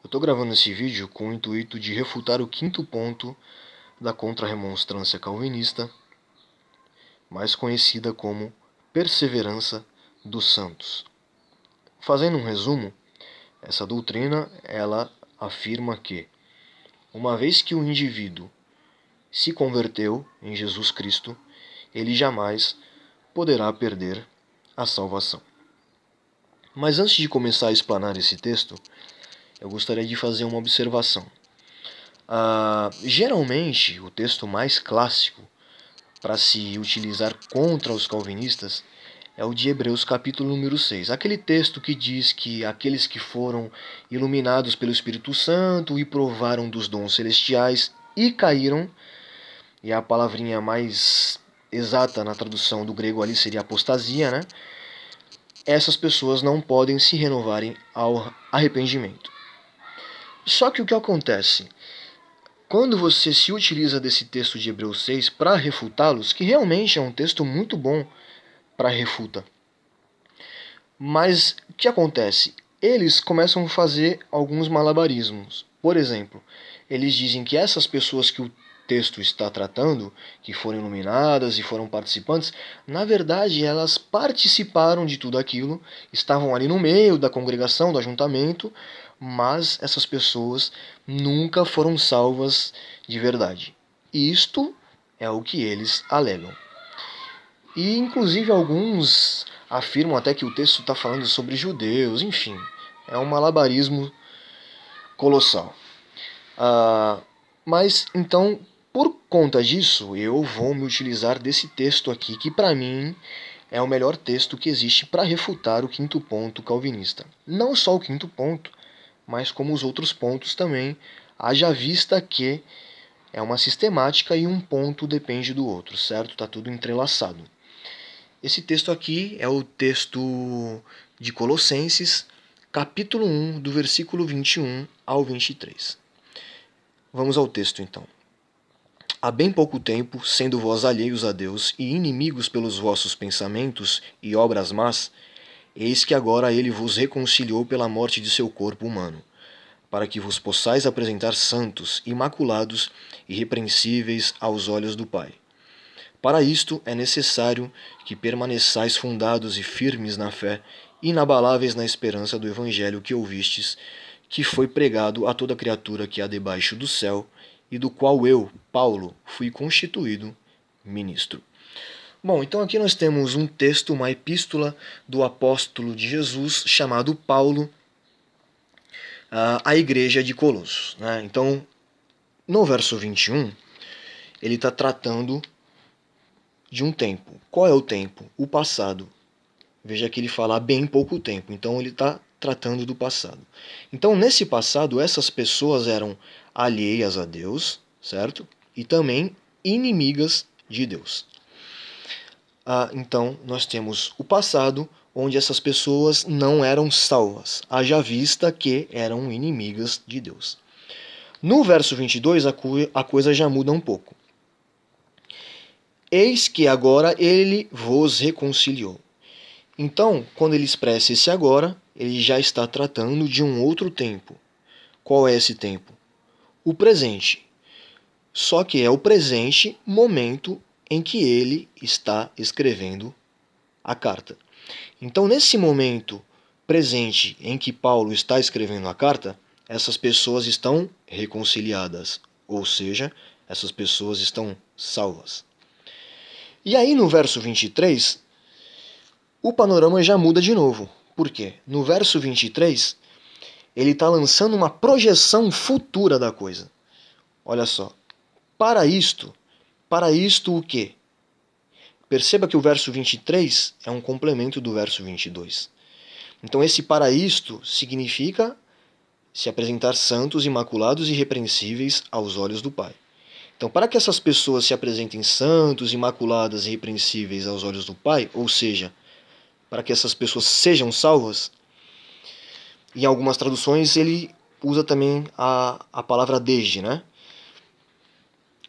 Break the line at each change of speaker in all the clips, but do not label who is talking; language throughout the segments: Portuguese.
Estou gravando esse vídeo com o intuito de refutar o quinto ponto da contra-remonstrância calvinista, mais conhecida como perseverança dos santos. Fazendo um resumo, essa doutrina ela afirma que, uma vez que o indivíduo se converteu em Jesus Cristo, ele jamais poderá perder a salvação. Mas antes de começar a explanar esse texto, eu gostaria de fazer uma observação. Geralmente, o texto mais clássico para se utilizar contra os calvinistas é o de Hebreus capítulo número 6. Aquele texto que diz que aqueles que foram iluminados pelo Espírito Santo e provaram dos dons celestiais e caíram, e a palavrinha mais exata na tradução do grego ali seria apostasia, né? Essas pessoas não podem se renovarem ao arrependimento. Só que o que acontece? Quando você se utiliza desse texto de Hebreus 6 para refutá-los, que realmente é um texto muito bom para refuta, mas o que acontece? Eles começam a fazer alguns malabarismos. Por exemplo, eles dizem que essas pessoas que o texto está tratando, que foram iluminadas e foram participantes, na verdade elas participaram de tudo aquilo, estavam ali no meio da congregação, do ajuntamento, mas essas pessoas nunca foram salvas de verdade. Isto é o que eles alegam. E inclusive alguns afirmam até que o texto está falando sobre judeus, enfim, é um malabarismo colossal. Mas então, por conta disso, eu vou me utilizar desse texto aqui, que para mim é o melhor texto que existe para refutar o quinto ponto calvinista. Não só o quinto ponto, mas como os outros pontos também, haja vista que é uma sistemática e um ponto depende do outro, certo? Está tudo entrelaçado. Esse texto aqui é o texto de Colossenses, capítulo 1, do versículo 21 ao 23. Vamos ao texto então. Há bem pouco tempo, sendo vós alheios a Deus e inimigos pelos vossos pensamentos e obras más, eis que agora ele vos reconciliou pela morte de seu corpo humano, para que vos possais apresentar santos, imaculados e irrepreensíveis aos olhos do Pai. Para isto é necessário que permaneçais fundados e firmes na fé, inabaláveis na esperança do Evangelho que ouvistes, que foi pregado a toda criatura que há debaixo do céu, e do qual eu, Paulo, fui constituído ministro. Bom, então aqui nós temos um texto, uma epístola do apóstolo de Jesus, chamado Paulo, à igreja de Colossos. Então, no verso 21, ele está tratando de um tempo. Qual é o tempo? O passado. Veja que ele fala há bem pouco tempo, então ele está tratando do passado. Então, nesse passado, essas pessoas eram alheias a Deus, certo? E também inimigas de Deus. Então, nós temos o passado, onde essas pessoas não eram salvas, haja vista que eram inimigas de Deus. No verso 22, a coisa já muda um pouco. Eis que agora ele vos reconciliou. Então, quando ele expressa esse agora, ele já está tratando de um outro tempo. Qual é esse tempo? O presente. Só que é o presente momento em que ele está escrevendo a carta. Então, nesse momento presente em que Paulo está escrevendo a carta, essas pessoas estão reconciliadas, ou seja, essas pessoas estão salvas. E aí no verso 23, o panorama já muda de novo. Por quê? No verso 23, ele está lançando uma projeção futura da coisa. Olha só. Para isto o quê? Perceba que o verso 23 é um complemento do verso 22. Então esse para isto significa se apresentar santos, imaculados e irrepreensíveis aos olhos do Pai. Então, para que essas pessoas se apresentem santos, imaculadas e irrepreensíveis aos olhos do Pai, ou seja, para que essas pessoas sejam salvas, em algumas traduções ele usa também a palavra desde, né?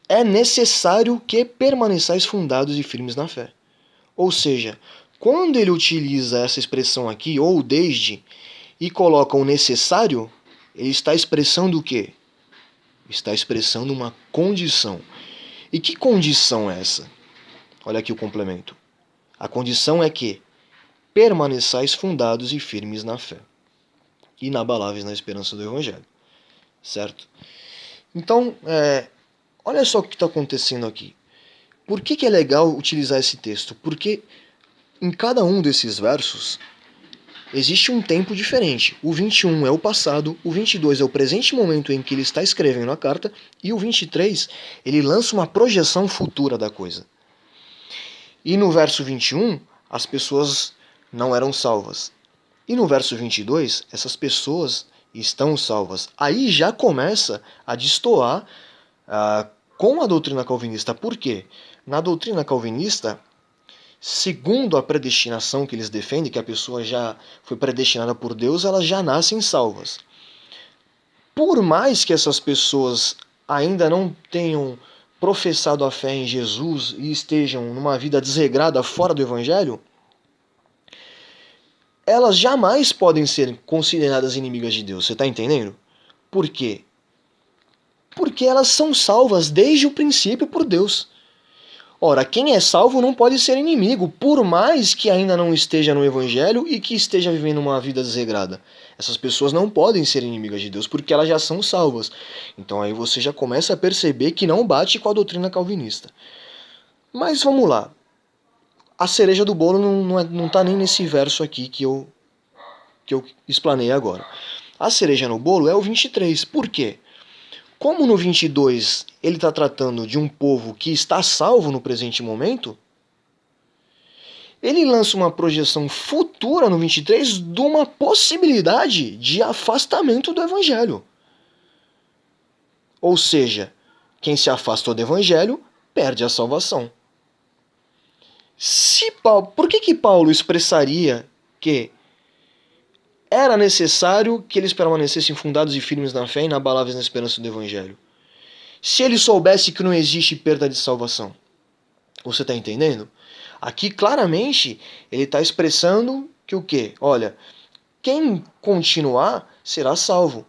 É necessário que permaneçais fundados e firmes na fé. Ou seja, quando ele utiliza essa expressão aqui, ou desde, e coloca o necessário, ele está expressando o quê? Está expressando uma condição. E que condição é essa? Olha aqui o complemento. A condição é que permaneçais fundados e firmes na fé, inabaláveis na esperança do Evangelho. Certo? Então, olha só o que está acontecendo aqui. Por que é legal utilizar esse texto? Porque em cada um desses versos existe um tempo diferente. O 21 é o passado, o 22 é o presente momento em que ele está escrevendo a carta, e o 23 ele lança uma projeção futura da coisa. E no verso 21, as pessoas não eram salvas. E no verso 22, essas pessoas estão salvas. Aí já começa a destoar com a doutrina calvinista. Por quê? Na doutrina calvinista, segundo a predestinação que eles defendem, que a pessoa já foi predestinada por Deus, elas já nascem salvas. Por mais que essas pessoas ainda não tenham professado a fé em Jesus e estejam numa vida desregrada fora do Evangelho, elas jamais podem ser consideradas inimigas de Deus. Você está entendendo? Por quê? Porque elas são salvas desde o princípio por Deus. Ora, quem é salvo não pode ser inimigo, por mais que ainda não esteja no Evangelho e que esteja vivendo uma vida desregrada. Essas pessoas não podem ser inimigas de Deus, porque elas já são salvas. Então aí você já começa a perceber que não bate com a doutrina calvinista. Mas vamos lá. A cereja do bolo não está nem nesse verso aqui que eu explanei agora. A cereja no bolo é o 23. Por quê? Como no 22 ele está tratando de um povo que está salvo no presente momento, ele lança uma projeção futura no 23 de uma possibilidade de afastamento do Evangelho. Ou seja, quem se afastou do Evangelho perde a salvação. Por que Paulo expressaria que era necessário que eles permanecessem fundados e firmes na fé e inabaláveis na esperança do Evangelho? Se ele soubesse que não existe perda de salvação. Você está entendendo? Aqui claramente ele está expressando que o quê? Olha, quem continuar será salvo.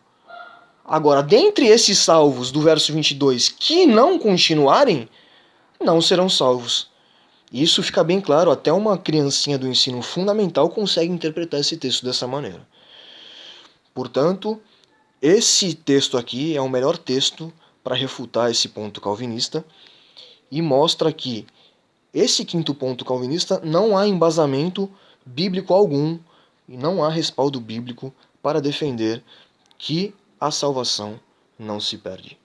Agora, dentre esses salvos do verso 22 que não continuarem, não serão salvos. Isso fica bem claro, até uma criancinha do ensino fundamental consegue interpretar esse texto dessa maneira. Portanto, esse texto aqui é o melhor texto para refutar esse ponto calvinista e mostra que esse quinto ponto calvinista não há embasamento bíblico algum e não há respaldo bíblico para defender que a salvação não se perde.